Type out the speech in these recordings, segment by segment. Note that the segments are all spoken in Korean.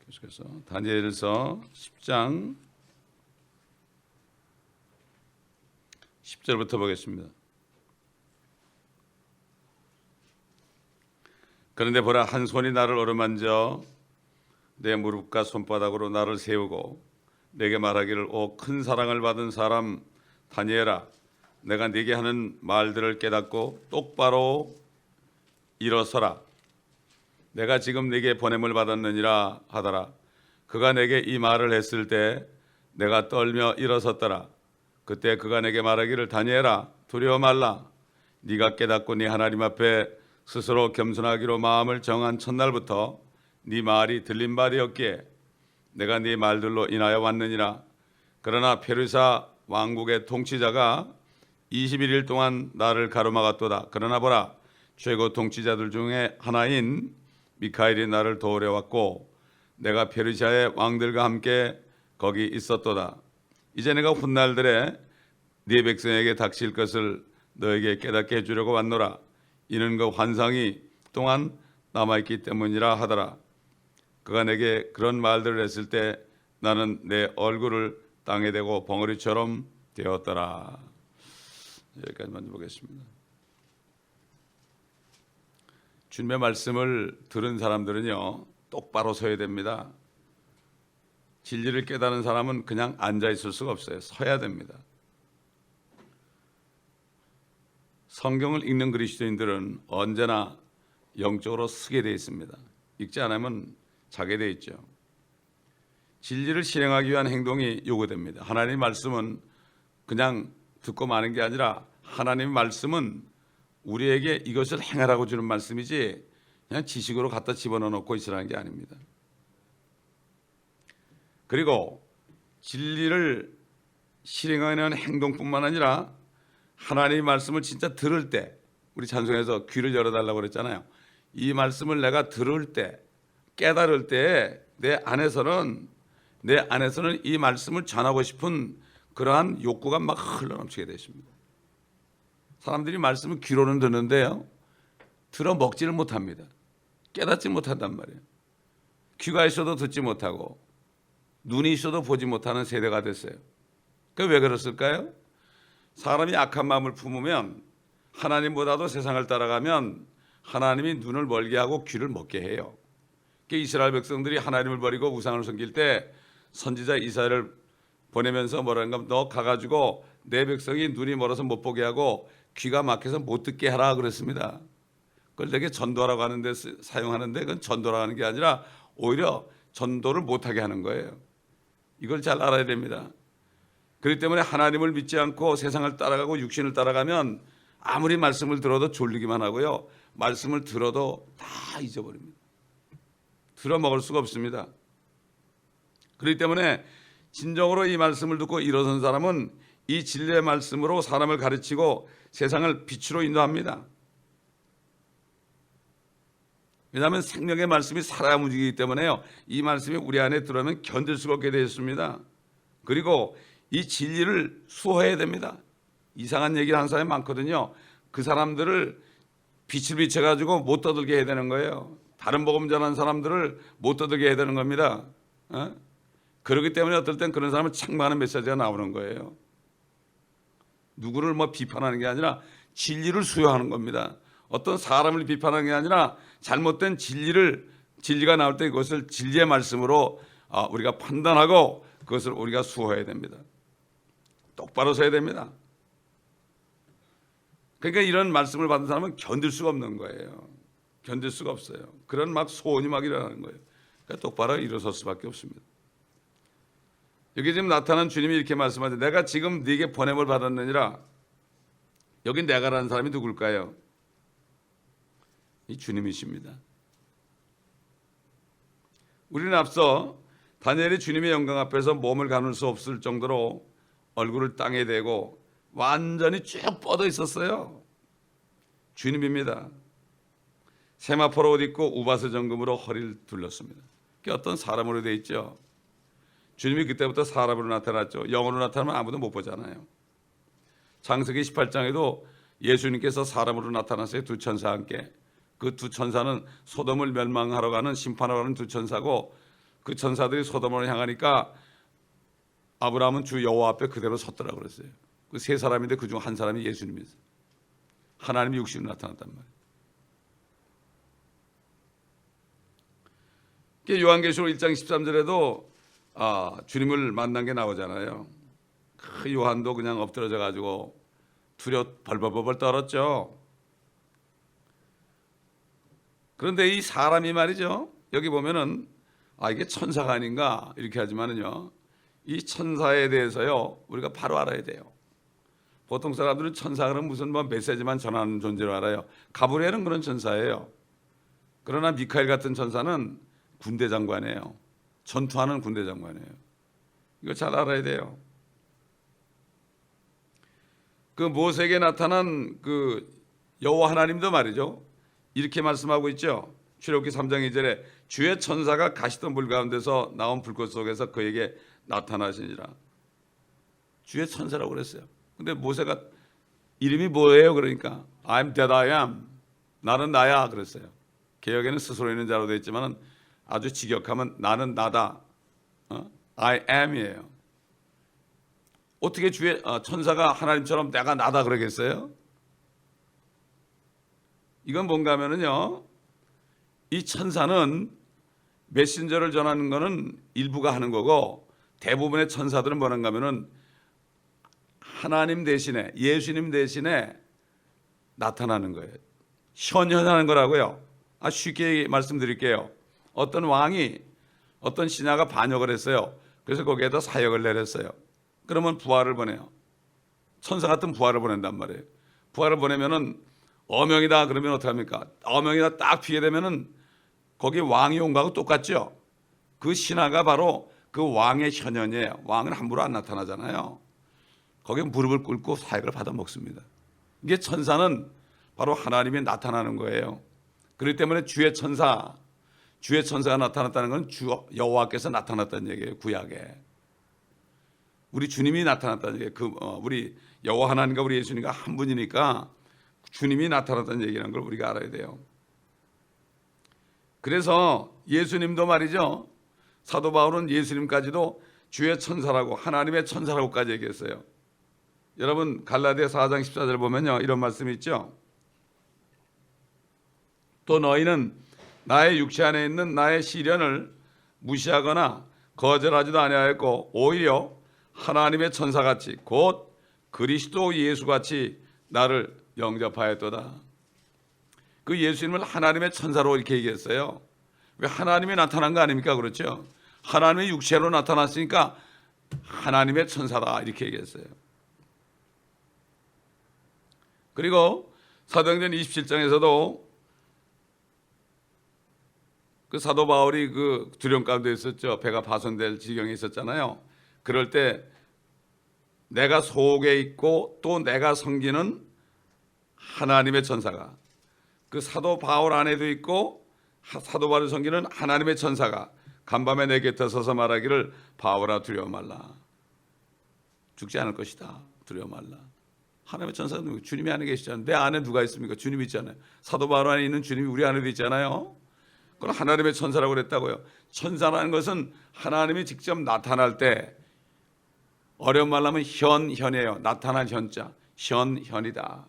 계속해서 다니엘서 10장 10절부터 보겠습니다. 그런데 보라, 한 손이 나를 어루만져 내 무릎과 손바닥으로 나를 세우고 내게 말하기를, 오 큰 사랑을 받은 사람 다니엘아, 내가 네게 하는 말들을 깨닫고 똑바로 일어서라. 내가 지금 네게 보냄을 받았느니라 하더라. 그가 내게 이 말을 했을 때 내가 떨며 일어섰더라. 그때 그가 내게 말하기를, 다니엘아, 두려워 말라. 네가 깨닫고 네 하나님 앞에 스스로 겸손하기로 마음을 정한 첫날부터 네 말이 들린 바이 없기에 내가 네 말들로 인하여 왔느니라. 그러나 페르사 왕국의 통치자가 21일 동안 나를 가로막았도다. 그러나 보라, 최고 통치자들 중에 하나인 미카엘이 나를 도우려 왔고 내가 페르시아의 왕들과 함께 거기 있었도다. 이제 내가 훗날들에 네 백성에게 닥칠 것을 너에게 깨닫게 해주려고 왔노라. 이는 그 환상이 또한 남아있기 때문이라 하더라. 그가 내게 그런 말들을 했을 때 나는 내 얼굴을 땅에 대고 벙어리처럼 되었더라. 여기까지만 보겠습니다. 주님의 말씀을 들은 사람들은요, 똑바로 서야 됩니다. 진리를 깨달은 사람은 그냥 앉아 있을 수가 없어요. 서야 됩니다. 성경을 읽는 그리스도인들은 언제나 영적으로 서게 되어 있습니다. 읽지 않으면 자게 되어 있죠. 진리를 실행하기 위한 행동이 요구됩니다. 하나님의 말씀은 그냥 듣고 마는 게 아니라 하나님의 말씀은 우리에게 이것을 행하라고 주는 말씀이지 그냥 지식으로 갖다 집어넣고 있으라는 게 아닙니다. 그리고 진리를 실행하는 행동뿐만 아니라 하나님의 말씀을 진짜 들을 때, 우리 찬송에서 귀를 열어달라고 그랬잖아요. 이 말씀을 내가 들을 때, 깨달을 때 내 안에서는 이 말씀을 전하고 싶은 그러한 욕구가 막 흘러넘치게 되십니다. 사람들이 말씀을 귀로는 듣는데요, 들어 먹지를 못합니다. 깨닫지 못한단 말이에요. 귀가 있어도 듣지 못하고 눈이 있어도 보지 못하는 세대가 됐어요. 그게 왜 그랬을까요? 사람이 악한 마음을 품으면, 하나님보다도 세상을 따라가면 하나님이 눈을 멀게 하고 귀를 먹게 해요. 이스라엘 백성들이 하나님을 버리고 우상을 섬길 때 선지자 이사야를 보내면서 뭐라는가, 너 가가지고 내 백성이 눈이 멀어서 못 보게 하고 귀가 막혀서 못 듣게 하라 그랬습니다. 그걸 되게 전도하라고 하는데 사용하는데, 그건 전도라고 하는 게 아니라 오히려 전도를 못하게 하는 거예요. 이걸 잘 알아야 됩니다. 그렇기 때문에 하나님을 믿지 않고 세상을 따라가고 육신을 따라가면 아무리 말씀을 들어도 졸리기만 하고요, 말씀을 들어도 다 잊어버립니다. 들어먹을 수가 없습니다. 그렇기 때문에 진정으로 이 말씀을 듣고 일어선 사람은 이 진리의 말씀으로 사람을 가르치고 세상을 빛으로 인도합니다. 왜냐하면 생명의 말씀이 살아야 움직이기 때문에요, 이 말씀이 우리 안에 들어오면 견딜 수가 없게 되어 있습니다. 그리고 이 진리를 수호해야 됩니다. 이상한 얘기를 하는 사람이 많거든요. 그 사람들을 빛을 비춰가지고 못 떠들게 해야 되는 거예요. 다른 복음 전하는 사람들을 못 떠들게 해야 되는 겁니다. 그렇기 때문에 어떨 땐 그런 사람은 책망하는 메시지가 나오는 거예요. 누구를 비판하는 게 아니라 진리를 수호하는 겁니다. 어떤 사람을 비판하는 게 아니라 잘못된 진리가 나올 때 그것을 진리의 말씀으로 우리가 판단하고 그것을 우리가 수호해야 됩니다. 똑바로 서야 됩니다. 그러니까 이런 말씀을 받은 사람은 견딜 수가 없는 거예요. 견딜 수가 없어요. 그런 소원이 일어나는 거예요. 그러니까 똑바로 일어설 수밖에 없습니다. 여기 지금 나타난 주님이 이렇게 말씀하죠. 내가 지금 네게 보냄을 받았느니라. 여기 내가라는 사람이 누굴까요? 이 주님이십니다. 우리는 앞서 다니엘이 주님의 영광 앞에서 몸을 가눌 수 없을 정도로 얼굴을 땅에 대고 완전히 쭉 뻗어 있었어요. 주님입니다. 세마포로 옷 입고 우바스 정금으로 허리를 둘렀습니다. 그게 어떤 사람으로 되어 있죠. 주님이 그때부터 사람으로 나타났죠. 영으로 나타나면 아무도 못 보잖아요. 창세기 18장에도 예수님께서 사람으로 나타났어요. 두 천사와 함께. 그 두 천사는 소돔을 멸망하러 가는, 심판하러 가는 두 천사고, 그 천사들이 소돔을 향하니까 아브라함은 주 여호와 앞에 그대로 섰더라 그랬어요. 그 세 사람인데 그중 한 사람이 예수님이었어요. 하나님이 육신으로 나타났단 말이에요. 요한계시록 1장 13절에도 주님을 만난 게 나오잖아요. 그 요한도 그냥 엎드러져 가지고 벌벌 떨었죠. 그런데 이 사람이 말이죠, 여기 보면은 이게 천사가 아닌가 이렇게 하지만은요, 이 천사에 대해서요 우리가 바로 알아야 돼요. 보통 사람들은 천사 그러면 무슨 메시지만 전하는 존재로 알아요. 가브리엘은 그런 천사예요. 그러나 미카엘 같은 천사는 군대 장관이에요. 전투하는 군대 장관이에요. 이거 잘 알아야 돼요. 그 모세에게 나타난 그 여호와 하나님도 말이죠, 이렇게 말씀하고 있죠. 출애굽기 3장 2절에 주의 천사가 가시던 물 가운데서 나온 불꽃 속에서 그에게 나타나시니라. 주의 천사라고 그랬어요. 근데 모세가 이름이 뭐예요? 그러니까 I'm that I am, 나는 나야 그랬어요. 개역에는 스스로 있는 자로 되어 있지만 아주 직역하면 나는 나다, I am이에요. 어떻게 주의 천사가 하나님처럼 내가 나다 그러겠어요? 이건 뭔가 하면은요, 이 천사는 메신저를 전하는 거는 일부가 하는 거고, 대부분의 천사들은 뭐는가 하면은 하나님 대신에, 예수님 대신에 나타나는 거예요. 현현하는 거라고요. 쉽게 말씀드릴게요. 어떤 왕이 어떤 신하가 반역을 했어요. 그래서 거기에다 사역을 내렸어요. 그러면 부하를 보내요. 천사 같은 부하를 보낸단 말이에요. 부하를 보내면은 어명이다 그러면 어떡합니까? 어명이다 딱 피게 되면은 거기 왕이 온 거하고 똑같죠. 그 신하가 바로 그 왕의 현현이에요. 왕은 함부로 안 나타나잖아요. 거기에 무릎을 꿇고 사역을 받아 먹습니다. 이게 천사는 바로 하나님이 나타나는 거예요. 그렇기 때문에 주의 천사가 나타났다는 건 주 여호와께서 나타났다는 얘기예요. 구약에 우리 주님이 나타났다는 얘기예요. 우리 여호와 하나님과 우리 예수님과 한 분이니까 주님이 나타났다는 얘기라는 걸 우리가 알아야 돼요. 그래서 예수님도 말이죠, 사도 바울은 예수님까지도 주의 천사라고, 하나님의 천사라고까지 얘기했어요. 여러분 갈라디아 4장 14절 보면요, 이런 말씀이 있죠. 또 너희는 나의 육체 안에 있는 나의 시련을 무시하거나 거절하지도 아니하였고 오히려 하나님의 천사같이 곧 그리스도 예수같이 나를 영접하였도다. 그 예수님을 하나님의 천사로 이렇게 얘기했어요. 왜? 하나님이 나타난 거 아닙니까? 그렇죠. 하나님의 육체로 나타났으니까 하나님의 천사다 이렇게 얘기했어요. 그리고 사도행전 27장에서도 그 사도 바울이 그 두려움 가운데 있었죠. 배가 파손될 지경에 있었잖아요. 그럴 때 내가 속에 있고 또 내가 섬기는 하나님의 천사가, 그 사도 바울 안에도 있고 사도 바울을 섬기는 하나님의 천사가 간밤에 내 곁에 서서 말하기를 바울아 두려워 말라. 죽지 않을 것이다. 두려워 말라. 하나님의 천사는 주님이 안에 계시잖아요. 내 안에 누가 있습니까? 주님이 있잖아요. 사도 바울 안에 있는 주님이 우리 안에도 있잖아요. 그건 하나님의 천사라고 그랬다고요. 천사라는 것은 하나님이 직접 나타날 때, 어려운 말로 하면 현이에요. 나타날 현자, 현이다.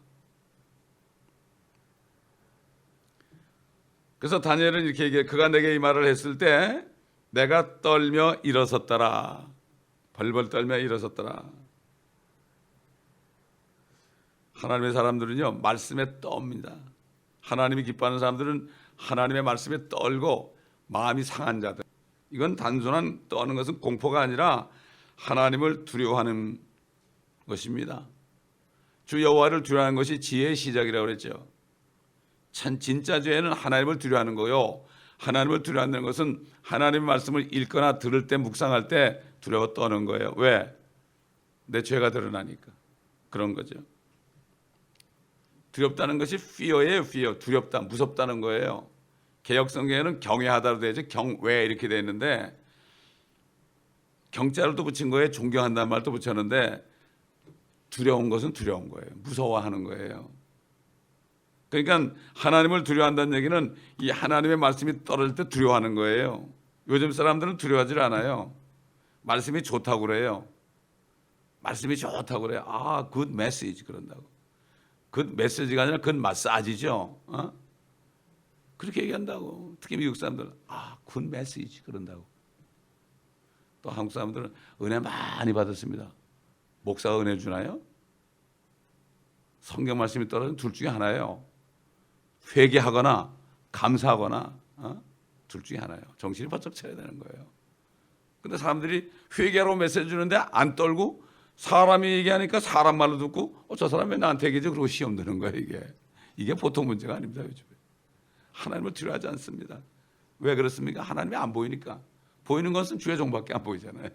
그래서 다니엘은 이렇게 얘기해요. 그가 내게 이 말을 했을 때 내가 떨며 일어섰더라. 벌벌 떨며 일어섰더라. 하나님의 사람들은요, 말씀에 떱니다. 하나님이 기뻐하는 사람들은 하나님의 말씀에 떨고 마음이 상한 자들. 이건 단순한 떠는 것은 공포가 아니라 하나님을 두려워하는 것입니다. 주 여호와를 두려워하는 것이 지혜의 시작이라고 그랬죠. 진짜 죄는 하나님을 두려워하는 거요. 하나님을 두려워하는 것은 하나님의 말씀을 읽거나 들을 때, 묵상할 때 두려워 떠는 거예요. 왜? 내 죄가 드러나니까. 그런 거죠. 두렵다는 것이 fear예요. fear. 두렵다, 무섭다는 거예요. 개역성경에는 경외하다로 되어 있죠. 경외 이렇게 되어 있는데 경자를 또 붙인 거예요. 존경한다는 말도 붙였는데 두려운 것은 두려운 거예요. 무서워하는 거예요. 그러니까 하나님을 두려워한다는 얘기는 이 하나님의 말씀이 떨어질 때 두려워하는 거예요. 요즘 사람들은 두려워하지 않아요. 말씀이 좋다고 그래요. 말씀이 좋다고 그래요. 아, 굿 메시지 그런다고. 굿 메시지가 아니라 굿 마사지죠. 그렇게 얘기한다고. 특히 미국 사람들은 아, 굿 메시지 그런다고. 또 한국 사람들은 은혜 많이 받았습니다. 목사가 은혜 주나요? 성경 말씀이 떨어진 둘 중에 하나예요. 회개하거나 감사하거나 둘 중에 하나예요. 정신이 바짝 차려야 되는 거예요. 근데 사람들이 회개하라고 메시지 주는데 안 떨고 사람이 얘기하니까 사람 말로 듣고 저 사람이 나한테 얘기하지 그러고 시험 드는 거예요. 이게 보통 문제가 아닙니다. 요즘에 하나님을 두려워하지 않습니다. 왜 그렇습니까? 하나님이 안 보이니까. 보이는 것은 주의 종밖에 안 보이잖아요.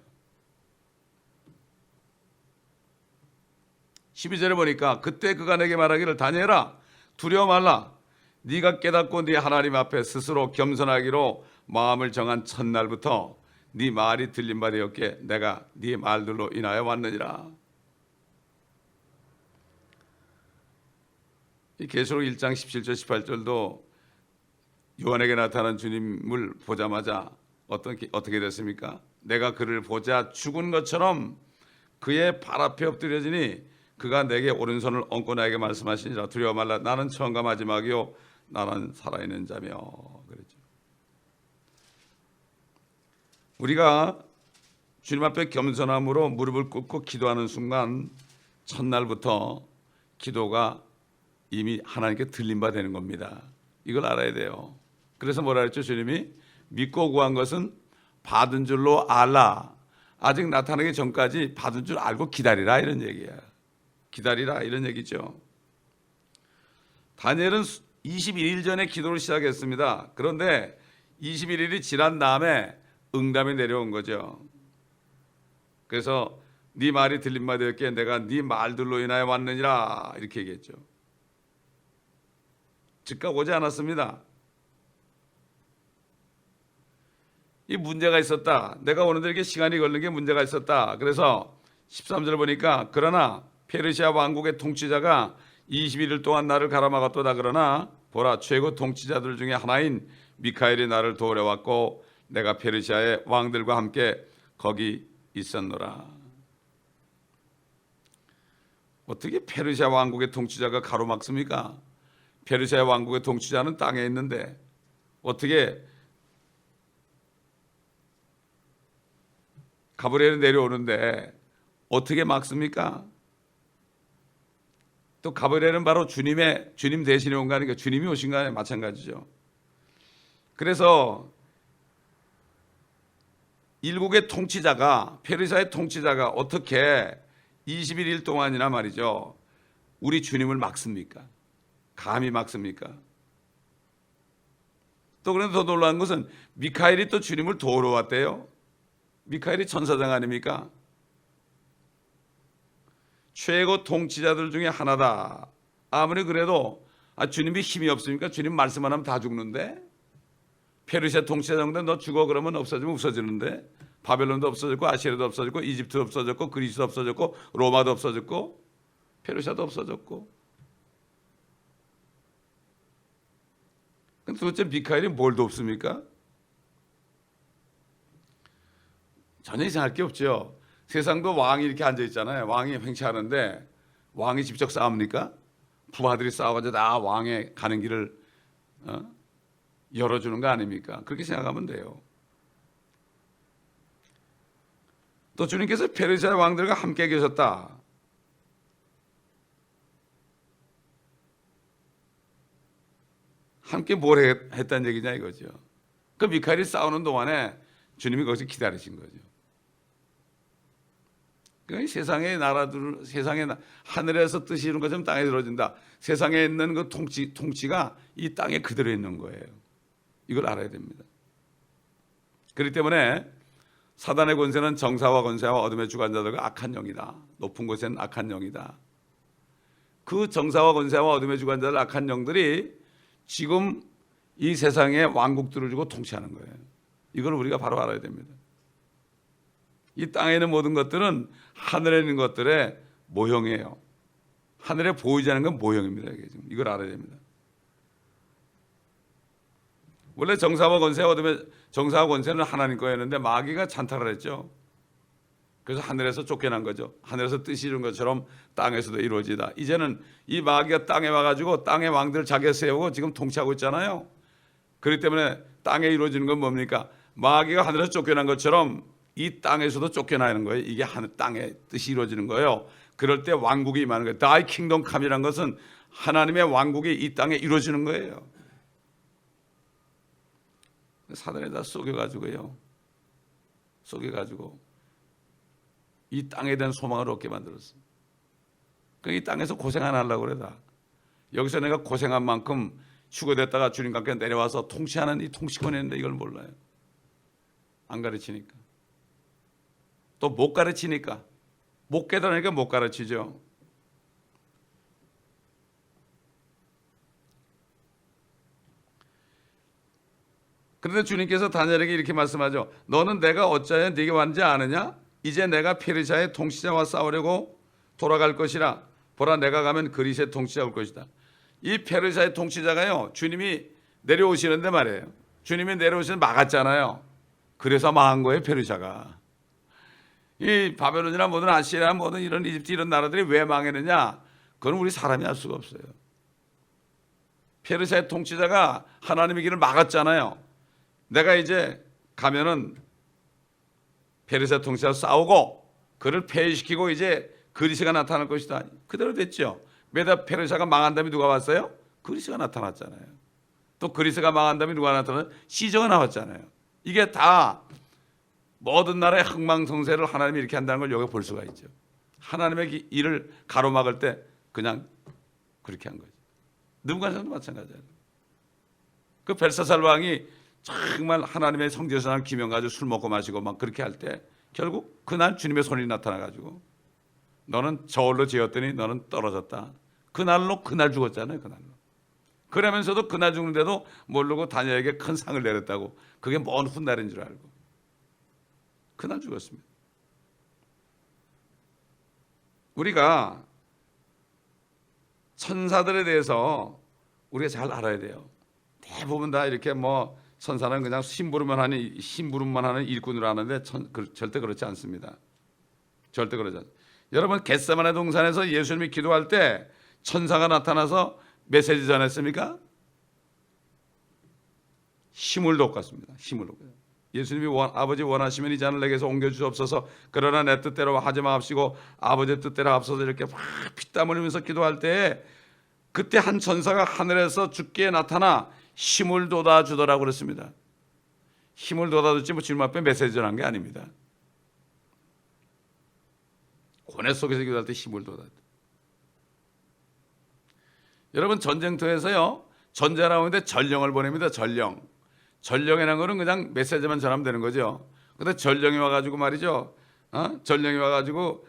12절에 보니까 그때 그가 내게 말하기를 다니엘아 두려워 말라. 네가 깨닫고 네 하나님 앞에 스스로 겸손하기로 마음을 정한 첫날부터 네 말이 들린 바 되었기에 내가 네 말들로 인하여 왔느니라. 이 계시록 1장 17절 18절도 요한에게 나타난 주님을 보자마자 어떻게 됐습니까? 내가 그를 보자 죽은 것처럼 그의 발 앞에 엎드려지니 그가 내게 오른손을 얹고 나에게 말씀하시니라. 두려워 말라. 나는 처음과 마지막이요 나는 살아있는 자며. 그랬죠. 우리가 주님 앞에 겸손함으로 무릎을 꿇고 기도하는 순간 첫날부터 기도가 이미 하나님께 들린 바 되는 겁니다. 이걸 알아야 돼요. 그래서 뭐라 했죠? 주님이 믿고 구한 것은 받은 줄로 알라. 아직 나타나기 전까지 받은 줄 알고 기다리라 이런 얘기야. 기다리라 이런 얘기죠. 다니엘은 21일 전에 기도를 시작했습니다. 그런데 21일이 지난 다음에 응답이 내려온 거죠. 그래서 네 말이 들린 바 되었기에 내가 네 말들로 인하여 왔느니라 이렇게 얘기했죠. 즉각 오지 않았습니다. 이 문제가 있었다. 내가 오는데 이렇게 시간이 걸리는 게 문제가 있었다. 그래서 13절 보니까 그러나 페르시아 왕국의 통치자가 21일 동안 나를 가라막았도다. 그러나 보라 최고 통치자들 중에 하나인 미카엘이 나를 도우려왔고 내가 페르시아의 왕들과 함께 거기 있었노라. 어떻게 페르시아 왕국의 통치자가 가로막습니까? 페르시아 왕국의 통치자는 땅에 있는데 어떻게 가브리엘이 내려오는데 어떻게 막습니까? 또 가브리엘은 바로 주님 대신에 온 거 아니까 주님이 오신 거 아니에요? 마찬가지죠. 그래서 일국의 통치자가 페르시아의 통치자가 어떻게 21일 동안이나 말이죠 우리 주님을 막습니까? 감히 막습니까? 또 그런데 더 놀라운 것은 미카엘이 또 주님을 도우러 왔대요. 미카엘이 천사장 아닙니까? 최고 통치자들 중에 하나다. 아무리 그래도 주님이 힘이 없으니까 주님 말씀만 하면 다 죽는데 페르시아 통치자인데 너 죽어 그러면 없어지면 없어지는데 바벨론도 없어졌고 아시리아도 없어졌고 이집트도 없어졌고 그리스도 없어졌고 로마도 없어졌고 페르시아도 없어졌고 근데 도대체 미카엘이 뭘 돕습니까? 전혀 이상할 게 없죠. 세상도 왕이 이렇게 앉아 있잖아요. 왕이 횡치하는데 왕이 직접 싸웁니까? 부하들이 싸워가지고 다 왕의 가는 길을 열어주는 거 아닙니까? 그렇게 생각하면 돼요. 또 주님께서 페르시아 왕들과 함께 계셨다. 함께 뭘 했다는 얘기냐 이거죠. 그 미카엘이 싸우는 동안에 주님이 거기서 기다리신 거죠. 그러니까 세상의 나라들, 하늘에서 뜻이 이룬 것처럼 땅에 이루어진다. 세상에 있는 그 통치가 이 땅에 그대로 있는 거예요. 이걸 알아야 됩니다. 그렇기 때문에 사단의 권세는 정사와 권세와 어둠의 주관자들과 악한 영이다. 높은 곳에는 악한 영이다. 그 정사와 권세와 어둠의 주관자들 악한 영들이 지금 이 세상의 왕국들을 주고 통치하는 거예요. 이걸 우리가 바로 알아야 됩니다. 이 땅에 있는 모든 것들은 하늘에 있는 것들의 모형이에요. 하늘에 보이지 않는 건 모형입니다. 이걸 알아야 됩니다. 원래 정사와 권세와 어둠의 정사와 권세는 하나님 거였는데 마귀가 찬탈을 했죠. 그래서 하늘에서 쫓겨난 거죠. 하늘에서 뜻이 이룬 것처럼 땅에서도 이루어지다. 이제는 이 마귀가 땅에 와가지고 땅의 왕들을 자기가 세우고 지금 통치하고 있잖아요. 그렇기 때문에 땅에 이루어지는 건 뭡니까? 마귀가 하늘에서 쫓겨난 것처럼 이 땅에서도 쫓겨나는 거예요. 이게 하늘 땅의 뜻이 이루어지는 거예요. 그럴 때 왕국이 임하는 거예요. Thy kingdom come이란 것은 하나님의 왕국이 이 땅에 이루어지는 거예요. 사단에 다 속여가지고요. 속여가지고 이 땅에 대한 소망을 얻게 만들었어요. 이 땅에서 고생 안 하려고 그래 다. 여기서 내가 고생한 만큼 휴거됐다가 주님과 함께 내려와서 통치하는 이 통치권이 있는데 이걸 몰라요. 안 가르치니까. 또 못 가르치니까. 못 깨달으니까 못 가르치죠. 그런데 주님께서 다니엘에게 이렇게 말씀하죠. 너는 내가 어찌하여 네게 왔는지 아느냐? 이제 내가 페르시아의 통치자와 싸우려고 돌아갈 것이라. 보라, 내가 가면 그리스의 통치자 올 것이다. 이 페르시아의 통치자가요, 주님이 내려오시는데 말이에요. 주님이 내려오시는 막았잖아요. 그래서 망한 거예요, 페르시아가. 이 바벨론이나 뭐든 아시리아 뭐든 이런 이집트 이런 나라들이 왜 망했느냐? 그건 우리 사람이 알 수가 없어요. 페르시아의 통치자가 하나님의 길을 막았잖아요. 내가 이제 가면은 페르시아 통치자와 싸우고 그를 폐위시키고 이제 그리스가 나타날 것이다. 그대로 됐죠. 메다 페르시아가 망한 다음에 누가 왔어요? 그리스가 나타났잖아요. 또 그리스가 망한 다음에 누가 나타났어요? 시저가 나왔잖아요. 이게 다 모든 나라의 흥망성쇠를 하나님이 이렇게 한다는 걸 여기 볼 수가 있죠. 하나님의 일을 가로막을 때 그냥 그렇게 한 거죠. 느부갓네살도 마찬가지예요. 그 벨사살 왕이 정말 하나님의 성전에서 기명 가지고 술 먹고 마시고 막 그렇게 할 때 결국 그날 주님의 손이 나타나가지고 너는 저울로 재었더니 너는 떨어졌다. 그날 죽었잖아요. 그날로. 그러면서도 그날 죽는데도 모르고 다니엘에게 큰 상을 내렸다고. 그게 먼 훗날인 줄 알고. 그날 죽었습니다. 우리가 천사들에 대해서 우리가 잘 알아야 돼요. 대부분 다 이렇게 뭐 천사는 그냥 심부름만 하는 일꾼으로 아는데 절대 그렇지 않습니다. 절대 그러지 않습니다. 여러분 겟세마네 동산에서 예수님이 기도할 때 천사가 나타나서 메시지 전했습니까? 힘을 돋갔습니다. 힘을 돋갔어요. 예수님이 아버지 원하시면 이 잔을 내게서 옮겨주옵소서. 그러나 내 뜻대로 하지 마옵시고 아버지의 뜻대로 앞서서 이렇게 막 피땀 흘리면서 기도할 때 그때 한 천사가 하늘에서 주께 나타나 힘을 돋아주더라고 그랬습니다. 힘을 돋아줬지 뭐 주님 앞에 메시지 전한 게 아닙니다. 고뇌 속에서 기도할 때 힘을 돋아줘. 여러분 전쟁터에서요. 전쟁을 하는데 전령을 보냅니다. 전령이라는 거는 그냥 메시지만 전하면 되는 거죠. 근데 전령이 와가지고 말이죠. 전령이 와가지고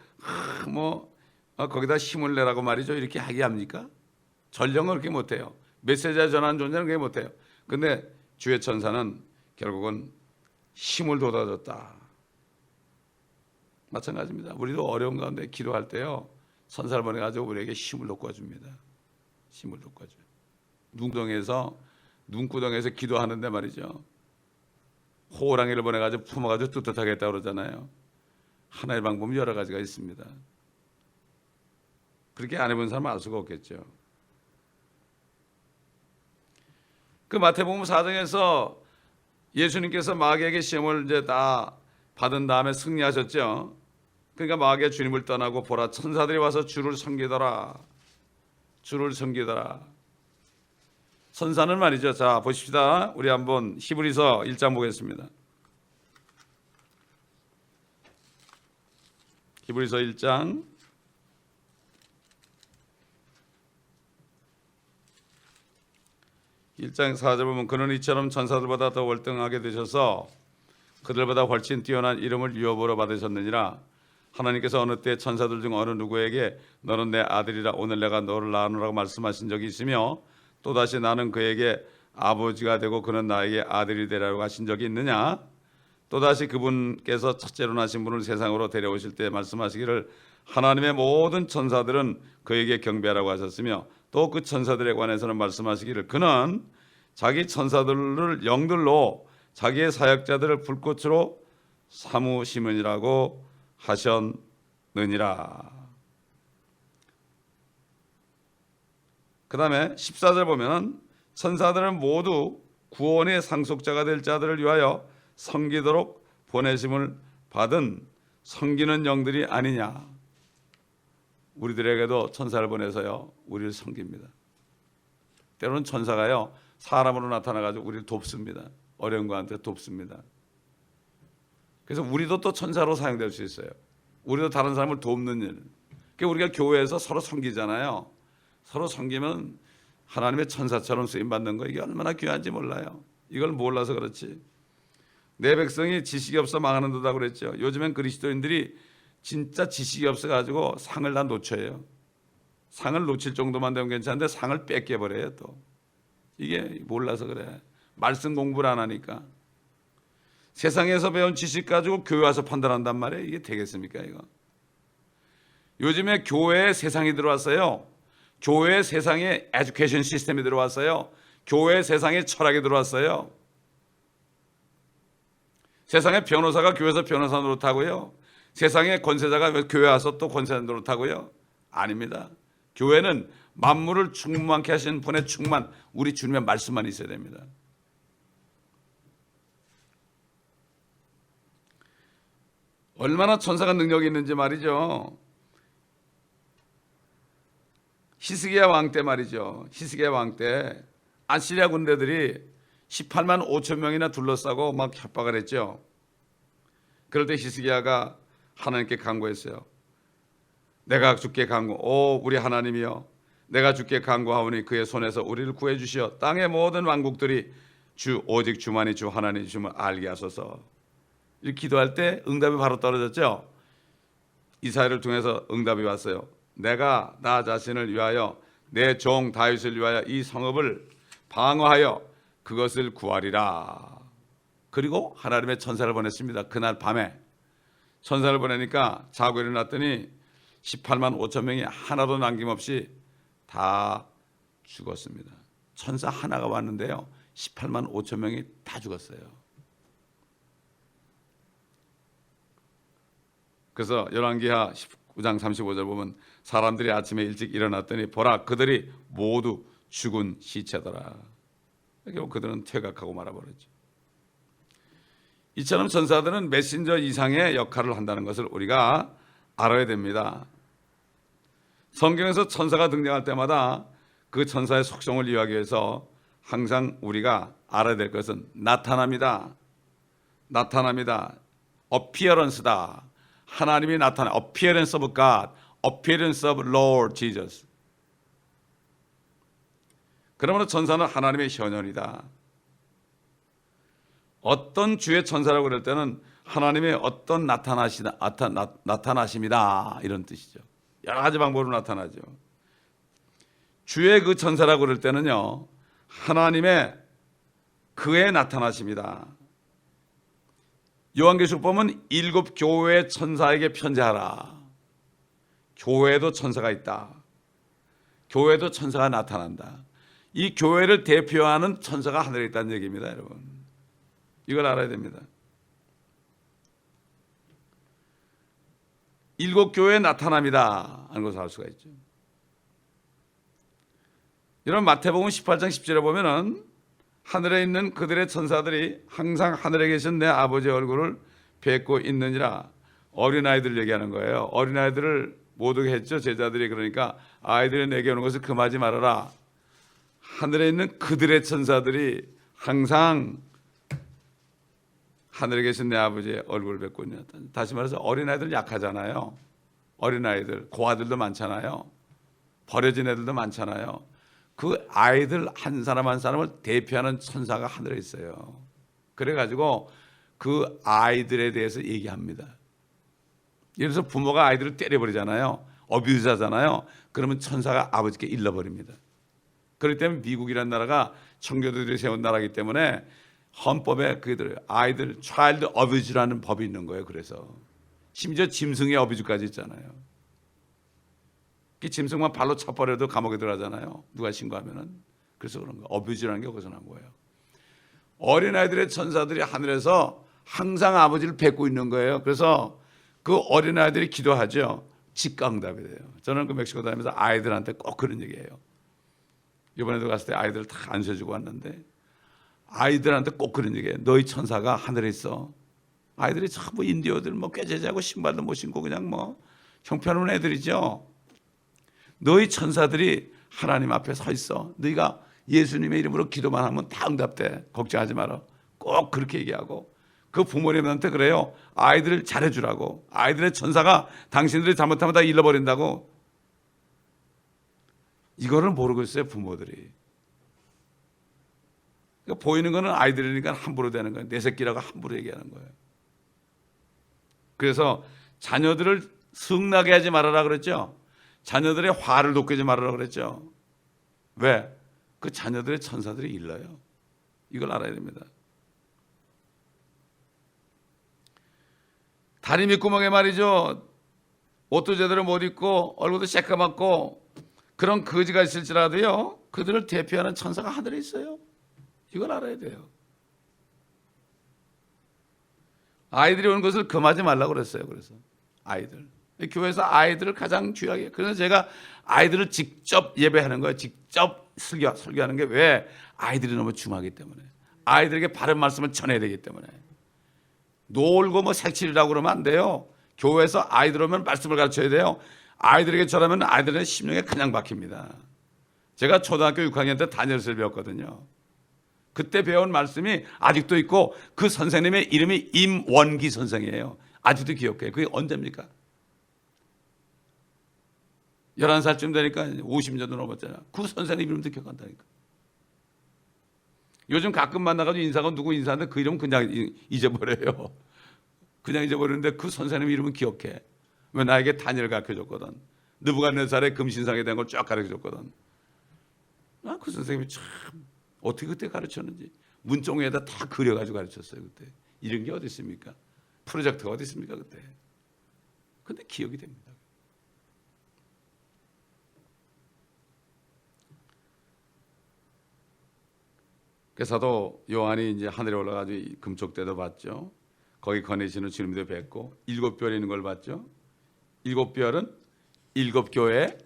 거기다 힘을 내라고 말이죠. 이렇게 하게 합니까? 전령은 그렇게 못해요. 메시지를 전하는 존재는 그렇게 못해요. 근데 주의 천사는 결국은 힘을 돋아줬다. 마찬가지입니다. 우리도 어려운 가운데 기도할 때요. 천사를 보내가지고 우리에게 힘을 돋궈줍니다. 힘을 돋궈줘요. 눈구덩에서 기도하는데 말이죠. 호랑이를 보내가지고 품어가지고 떳떳하게 했다고 그러잖아요. 하나의 방법은 여러 가지가 있습니다. 그렇게 안 해본 사람은 알 수가 없겠죠. 그 마태복음 4장에서 예수님께서 마귀에게 시험을 이제 다 받은 다음에 승리하셨죠. 그러니까 마귀가 주님을 떠나고 보라 천사들이 와서 주를 섬기더라. 천사는 말이죠. 자 보십시다. 우리 한번 히브리서 1장 보겠습니다. 히브리서 1장 4절 보면 그는 이처럼 천사들보다 더 월등하게 되셔서 그들보다 훨씬 뛰어난 이름을 유업으로 받으셨느니라. 하나님께서 어느 때 천사들 중 어느 누구에게 너는 내 아들이라 오늘 내가 너를 낳으노라고 말씀하신 적이 있으며 또다시 나는 그에게 아버지가 되고 그는 나에게 아들이 되라고 하신 적이 있느냐. 또다시 그분께서 첫째로 나신 분을 세상으로 데려오실 때 말씀하시기를 하나님의 모든 천사들은 그에게 경배하라고 하셨으며 또 그 천사들에 관해서는 말씀하시기를 그는 자기 천사들을 영들로 자기의 사역자들을 불꽃으로 삼으심이라고 하셨느니라. 그 다음에 14절 보면 천사들은 모두 구원의 상속자가 될 자들을 위하여 섬기도록 보내심을 받은 섬기는 영들이 아니냐. 우리들에게도 천사를 보내서요 우리를 섬깁니다. 때로는 천사가요 사람으로 나타나가지고 우리를 돕습니다. 어려운 거한테 돕습니다. 그래서 우리도 또 천사로 사용될 수 있어요. 우리도 다른 사람을 돕는 일. 그러니까 우리가 교회에서 서로 섬기잖아요. 서로 섬기면 하나님의 천사처럼 쓰임받는 거, 이게 얼마나 귀한지 몰라요. 이걸 몰라서 그렇지. 내 백성이 지식이 없어 망하는 듯다 그랬죠. 요즘엔 그리스도인들이 진짜 지식이 없어가지고 상을 다 놓쳐요. 상을 놓칠 정도만 되면 괜찮은데 상을 뺏겨버려요 또. 이게 몰라서 그래. 말씀 공부를 안 하니까. 세상에서 배운 지식 가지고 교회 와서 판단한단 말이에요. 이게 되겠습니까 이거. 요즘에 교회에 세상이 들어왔어요. 교회 세상에 에듀케이션 시스템이 들어왔어요. 교회 세상에 철학이 들어왔어요. 세상에 변호사가 교회에서 변호사 노릇하고요. 세상에 권세자가 교회 와서 또 권세자 노릇하고요. 아닙니다. 교회는 만물을 충만케 하신 분의 충만, 우리 주님의 말씀만 있어야 됩니다. 얼마나 천사가 능력이 있는지 말이죠. 히스기야 왕 때 말이죠. 히스기야 왕 때 아시리아 군대들이 18만 5천 명이나 둘러싸고 막 협박을 했죠. 그럴 때 히스기야가 하나님께 간구했어요. 내가 주께 우리 하나님이여, 내가 주께 간구하오니 그의 손에서 우리를 구해 주시어 땅의 모든 왕국들이 오직 주만이 주 하나님 주심을 알게 하소서. 이렇게 기도할 때 응답이 바로 떨어졌죠. 이사야를 통해서 응답이 왔어요. 내가 나 자신을 위하여 내 종 다윗을 위하여 이 성읍을 방어하여 그것을 구하리라. 그리고 하나님의 천사를 보냈습니다. 그날 밤에 천사를 보내니까 자고 일어났더니 18만 5천 명이 하나도 남김없이 다 죽었습니다. 천사 하나가 왔는데요 18만 5천 명이 다 죽었어요. 그래서 열왕기하 19장 35절 보면 사람들이 아침에 일찍 일어났더니 보라 그들이 모두 죽은 시체더라. 결국 그들은 퇴각하고 말아버렸죠. 이처럼 천사들은 메신저 이상의 역할을 한다는 것을 우리가 알아야 됩니다. 성경에서 천사가 등장할 때마다 그 천사의 속성을 이해하기 위해서 항상 우리가 알아야 될 것은 나타납니다. appearance다. 하나님이 나타나. appearance of God, appearance of Lord Jesus. 그러므로 천사는 하나님의 현현이다. 어떤 주의 천사라고 그럴 때는 하나님의 어떤 나타나심이다 이런 뜻이죠. 여러 가지 방법으로 나타나죠. 주의 그 천사라고 그럴 때는요 하나님의 그의 나타나심이다. 요한계시록 보면 7 교회의 천사에게 편지하라. 교회에도 천사가 있다. 교회에도 천사가 나타난다. 이 교회를 대표하는 천사가 하늘에 있다는 얘기입니다, 여러분. 이걸 알아야 됩니다. 7 교회의 나타남이다 하는 것을 알 수가 있죠. 이런 마태복음 18장 10절에 보면은 하늘에 있는 그들의 천사들이 항상 하늘에 계신 내 아버지의 얼굴을 뵙고 있느니라. 어린아이들 얘기하는 거예요. 어린아이들을 못 오게 했죠, 제자들이. 그러니까 아이들이 내게 오는 것을 금하지 말아라. 하늘에 있는 그들의 천사들이 항상 하늘에 계신 내 아버지의 얼굴을 뵙고 있느냐. 다시 말해서 어린아이들 약하잖아요. 어린아이들, 고아들도 많잖아요. 버려진 애들도 많잖아요. 그 아이들 한 사람 한 사람을 대표하는 천사가 하늘에 있어요. 그래가지고 그 아이들에 대해서 얘기합니다. 예를 들어서 부모가 아이들을 때려버리잖아요. 어뷰즈하잖아요. 그러면 천사가 아버지께 일러버립니다. 그렇기 때문에 미국이라는 나라가 청교도들이 세운 나라이기 때문에 헌법에 그들 아이들 차일드 어뷰즈라는 법이 있는 거예요. 그래서 심지어 짐승의 어뷰즈까지 있잖아요. 그 짐승만 발로 쳐버려도 감옥에 들어가잖아요. 누가 신고하면은. 그래서 그런 거 어뷰즈라는 게 거기서 난 거예요. 어린아이들의 천사들이 하늘에서 항상 아버지를 뵙고 있는 거예요. 그래서 그 어린아이들이 기도하죠. 직강답이 돼요. 저는 그 멕시코 다니면서 아이들한테 꼭 그런 얘기해요. 이번에도 갔을 때 아이들 다 안수해주고 왔는데 아이들한테 꼭 그런 얘기해요. 너희 천사가 하늘에 있어. 아이들이 전부 인디어들 뭐 꾀죄죄하고 신발도 못 신고 그냥 뭐 형편없는 애들이죠. 너희 천사들이 하나님 앞에 서 있어. 너희가 예수님의 이름으로 기도만 하면 다 응답돼. 걱정하지 마라. 꼭 그렇게 얘기하고 그 부모님한테 그래요. 아이들을 잘해주라고. 아이들의 천사가 당신들이 잘못하면 다 잃어버린다고. 이거를 모르고 있어요, 부모들이. 그러니까 보이는 거는 아이들이니까 함부로 되는 거예요. 내 새끼라고 함부로 얘기하는 거예요. 그래서 자녀들을 성나게 하지 말아라 그랬죠. 자녀들의 화를 돋구지 말아라 그랬죠. 왜? 그 자녀들의 천사들이 일러요. 이걸 알아야 됩니다. 다리 밑구멍에 말이죠. 옷도 제대로 못 입고 얼굴도 새까맣고 그런 거지가 있을지라도요. 그들을 대표하는 천사가 하늘에 있어요. 이걸 알아야 돼요. 아이들이 오는 것을 금하지 말라고 그랬어요. 그래서 아이들. 교회에서 아이들을 가장 중요하게. 그래서 제가 아이들을 직접 예배하는 거예요. 직접 설교하는 게 왜? 아이들이 너무 중요하기 때문에. 아이들에게 바른 말씀을 전해야 되기 때문에. 놀고 뭐 색칠이라고 그러면 안 돼요. 교회에서 아이들 오면 말씀을 가르쳐야 돼요. 아이들에게 전하면 아이들의 심령에 그냥 박힙니다. 제가 초등학교 6학년 때 다니엘서를 배웠거든요. 그때 배운 말씀이 아직도 있고 그 선생님의 이름이 임원기 선생이에요. 아직도 기억해요. 그게 언제입니까? 11살쯤 되니까 50년도 넘었잖아요. 그 선생님 이름도 기억한다니까. 요즘 가끔 만나가지고 인사가 누구 인사하는데 그 이름은 그냥 잊어버려요. 그냥 잊어버리는데 그 선생님 이름은 기억해. 왜? 나에게 다니엘 가르쳐줬거든. 느부갓네살의 금신상에 대한 걸 쫙 가르쳐줬거든. 그 선생님이 참 어떻게 그때 가르쳤는지 문종에다 다 그려가지고 가르쳤어요. 그때 이런 게 어디 있습니까? 프로젝트가 어디 있습니까 그때? 근데 기억이 됩니다. 그 사도 요한이 이제 하늘에 올라가지고 금쪽대도 봤죠. 거기 거내시는 주님도 뵙고 7별이 있는 걸 봤죠. 7별은 7교회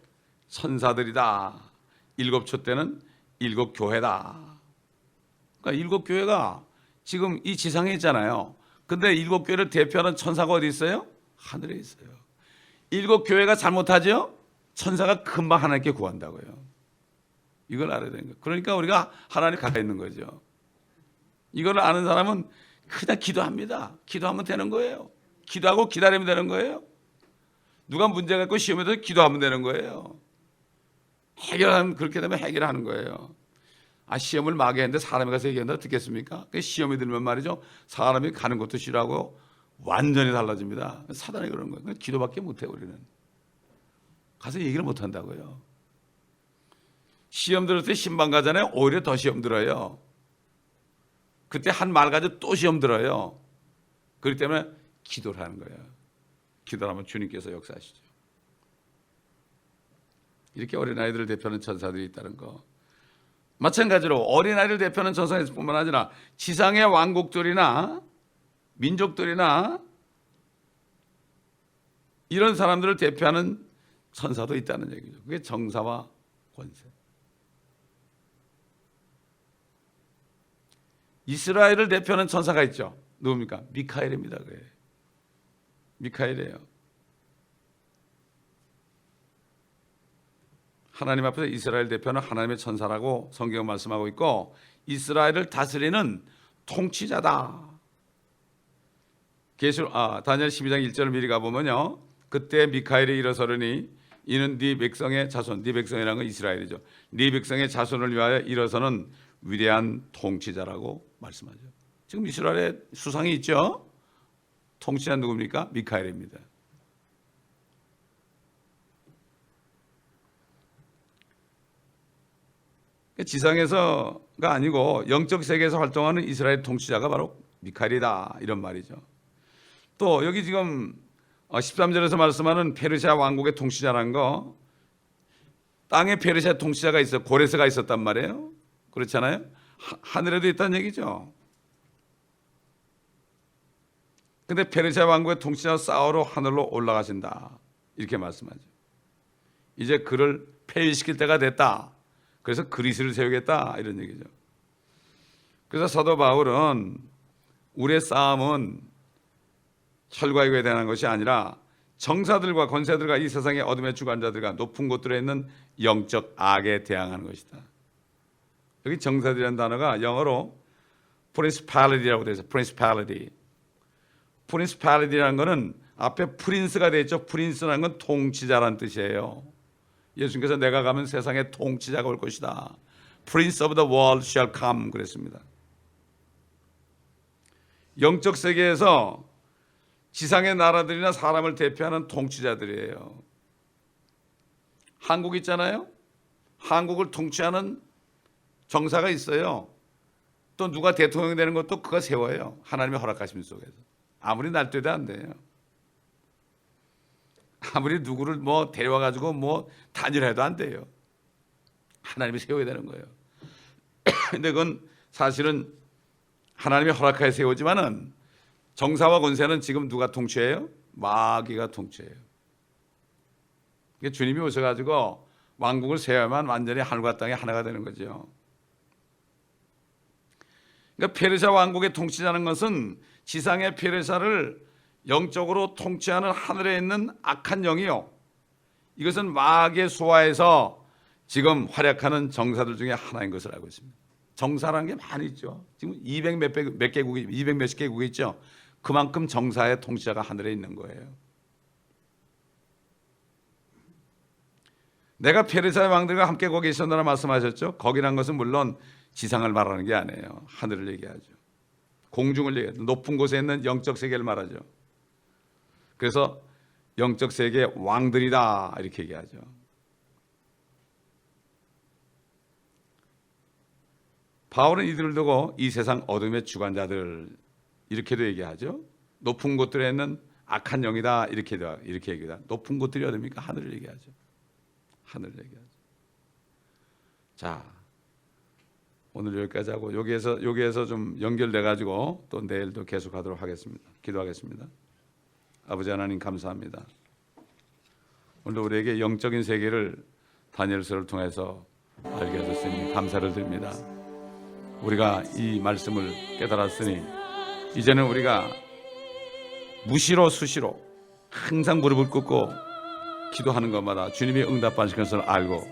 천사들이다. 7촛대는 7교회다. 그러니까 7교회가 지금 이 지상에 있잖아요. 근데 7교회를 대표하는 천사가 어디 있어요? 하늘에 있어요. 7교회가 잘못하죠? 천사가 금방 하나님께 구한다고요. 이걸 알아야 되는 거예요. 그러니까 우리가 하나님 가까이 있는 거죠. 이걸 아는 사람은 그냥 기도합니다. 기도하면 되는 거예요. 기도하고 기다리면 되는 거예요. 누가 문제가 있고 시험에도 기도하면 되는 거예요. 해결하면 그렇게 되면 해결하는 거예요. 시험을 마귀했는데 사람이 가서 얘기한다 듣겠습니까? 시험이 들면 말이죠. 사람이 가는 것도 싫어하고 완전히 달라집니다. 사단이 그러는 거예요. 기도밖에 못해요. 우리는. 가서 얘기를 못한다고요. 시험 들을 때 신방 가잖아요. 오히려 더 시험 들어요. 그때 한 말 가지고 또 시험 들어요. 그렇기 때문에 기도를 하는 거예요. 기도를 하면 주님께서 역사하시죠. 이렇게 어린아이들을 대표하는 천사들이 있다는 거. 마찬가지로 어린아이를 대표하는 천사뿐만 아니라 지상의 왕국들이나 민족들이나 이런 사람들을 대표하는 천사도 있다는 얘기죠. 그게 정사와 권세. 이스라엘을 대표하는 천사가 있죠. 누굽니까? 미카엘입니다. 그게. 미카엘이에요. 하나님 앞에서 이스라엘 대표는 하나님의 천사라고 성경은 말씀하고 있고 이스라엘을 다스리는 통치자다. 다니엘 12장 1절을 미리 가보면요. 그때 미카엘이 일어서려니 이는 네 백성의 자손, 네 백성이라는 건 이스라엘이죠. 네 백성의 자손을 위하여 일어서는 위대한 통치자라고 말씀하죠. 지금 이스라엘에 수상이 있죠. 통치자 누굽니까? 미카엘입니다. 지상에서가 아니고 영적 세계에서 활동하는 이스라엘 통치자가 바로 미카엘이다 이런 말이죠. 또 여기 지금 13절에서 말씀하는 페르시아 왕국의 통치자라는 거, 땅에 페르시아 통치자가 있어 고레스가 있었단 말이에요. 그렇잖아요. 하늘에도 있다는 얘기죠. 근데 페르시아 왕국의 통치자 싸우러 하늘로 올라가신다 이렇게 말씀하죠. 이제 그를 폐위시킬 때가 됐다. 그래서 그리스를 세우겠다 이런 얘기죠. 그래서 사도 바울은 우리의 싸움은 혈과 육에 대한 것이 아니라 정사들과 권세들과 이 세상의 어둠의 주관자들과 높은 곳들에 있는 영적 악에 대항하는 것이다. 여기 정사들이라는 단어가 영어로 principality라고 되어 있어요. principality라는 것은 앞에 프린스가 되어 있죠. 프린스라는 건 통치자라는 뜻이에요. 예수님께서 내가 가면 세상에 통치자가 올 것이다. Prince of the world shall come 그랬습니다. 영적 세계에서 지상의 나라들이나 사람을 대표하는 통치자들이에요. 한국 있잖아요. 한국을 통치하는 정사가 있어요. 또 누가 대통령 되는 것도 그가 세워요. 하나님의 허락하심 속에서. 아무리 날뛰어도 안 돼요. 아무리 누구를 뭐 데려와 가지고 뭐 단일해도 안 돼요. 하나님이 세워야 되는 거예요. 근데 그건 사실은 하나님이 허락하여 세우지만은 정사와 권세는 지금 누가 통치해요? 마귀가 통치해요. 주님이 오셔가지고 왕국을 세워야만 완전히 하늘과 땅이 하나가 되는 거죠. 그러니까 페르시아 왕국의 통치자는 것은 지상의 페르시아를 영적으로 통치하는 하늘에 있는 악한 영이요. 이것은 마귀의 수하에서 지금 활약하는 정사들 중에 하나인 것을 알고 있습니다. 정사라는 게 많이 있죠. 지금 200 몇십 개국이 있죠. 그만큼 정사의 통치자가 하늘에 있는 거예요. 내가 페르시아 왕들과 함께 거기 있었노라 말씀하셨죠. 거기란 것은 물론 지상을 말하는 게 아니에요. 하늘을 얘기하죠. 공중을 얘기하죠. 높은 곳에 있는 영적 세계를 말하죠. 그래서 영적 세계의 왕들이다 이렇게 얘기하죠. 바울은 이들을 두고 이 세상 어둠의 주관자들 이렇게도 얘기하죠. 높은 곳들에 있는 악한 영이다 이렇게 얘기다. 높은 곳들이 어딥니까? 하늘을 얘기하죠. 하늘을 얘기하죠. 자, 오늘 여기까지 하고 여기에서 좀 연결돼 가지고 또 내일도 계속하도록 하겠습니다. 기도하겠습니다. 아버지 하나님 감사합니다. 오늘 우리에게 영적인 세계를 다니엘서를 통해서 알게 하셨으니 감사를 드립니다. 우리가 이 말씀을 깨달았으니 이제는 우리가 무시로 수시로 항상 무릎을 꿇고 기도하는 것마다 주님이 응답하실 것을 알고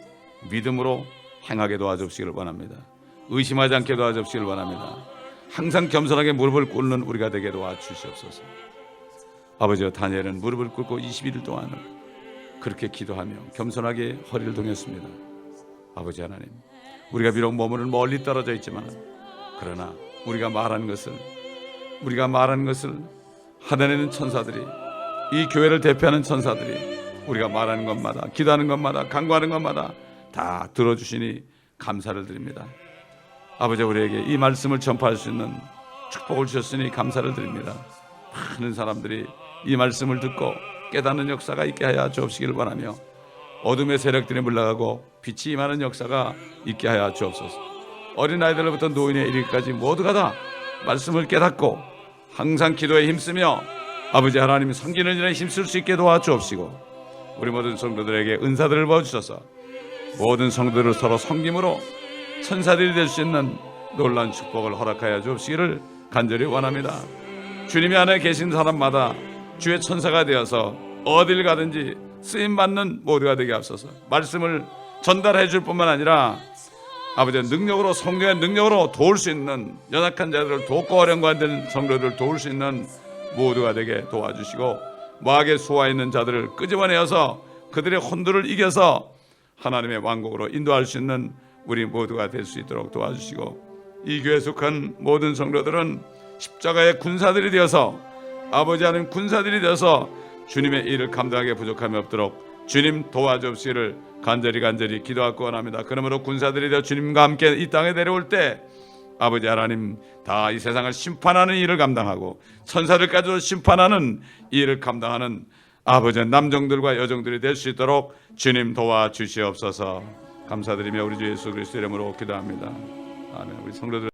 믿음으로 행하게 도와주시기를 원합니다. 의심하지 않게 도와주시기를 원합니다. 항상 겸손하게 무릎을 꿇는 우리가 되게 도와주시옵소서. 아버지와 다니엘은 무릎을 꿇고 21일 동안을 그렇게 기도하며 겸손하게 허리를 동였습니다. 아버지 하나님, 우리가 비록 몸은 멀리 떨어져 있지만 그러나 우리가 말하는 것을 하늘에 있는 천사들이, 이 교회를 대표하는 천사들이 우리가 말하는 것마다, 기도하는 것마다, 간구하는 것마다 다 들어주시니 감사를 드립니다. 아버지, 우리에게 이 말씀을 전파할 수 있는 축복을 주셨으니 감사를 드립니다. 많은 사람들이 이 말씀을 듣고 깨닫는 역사가 있게 하여 주옵시기를 바라며 어둠의 세력들이 물러가고 빛이 임하는 역사가 있게 하여 주옵소서. 어린아이들로부터 노인에 이르기까지 모두가 다 말씀을 깨닫고 항상 기도에 힘쓰며 아버지 하나님 섬기는 일에 힘쓸 수 있게 도와주옵시고 우리 모든 성도들에게 은사들을 부어주셔서 모든 성도들을 서로 섬김으로 천사들이 될 수 있는 놀라운 축복을 허락하여 주옵시기를 간절히 원합니다. 주님이 안에 계신 사람마다 주의 천사가 되어서 어딜 가든지 쓰임받는 모두가 되게 하옵소서. 말씀을 전달해 줄 뿐만 아니라 아버지의 능력으로, 성령의 능력으로 도울 수 있는 연약한 자들을 돕고 어려운 성도들을 도울 수 있는 모두가 되게 도와주시고 마귀의 수하에 있는 자들을 끄집어내어서 그들의 혼돈을 이겨서 하나님의 왕국으로 인도할 수 있는 우리 모두가 될 수 있도록 도와주시고 이 교회에 속한 모든 성도들은 십자가의 군사들이 되어서 아버지 하나님 군사들이 되어서 주님의 일을 감당하게 부족함이 없도록 주님 도와주옵시기를 간절히 기도하고 원합니다. 그러므로 군사들이 되어 주님과 함께 이 땅에 내려올 때 아버지 하나님 다 이 세상을 심판하는 일을 감당하고 천사들까지도 심판하는 일을 감당하는 아버지 남정들과 여정들이 될 수 있도록 주님 도와주시옵소서. 감사드리며 우리 주 예수 그리스도 이름으로 기도합니다. 아멘. 우리 성도들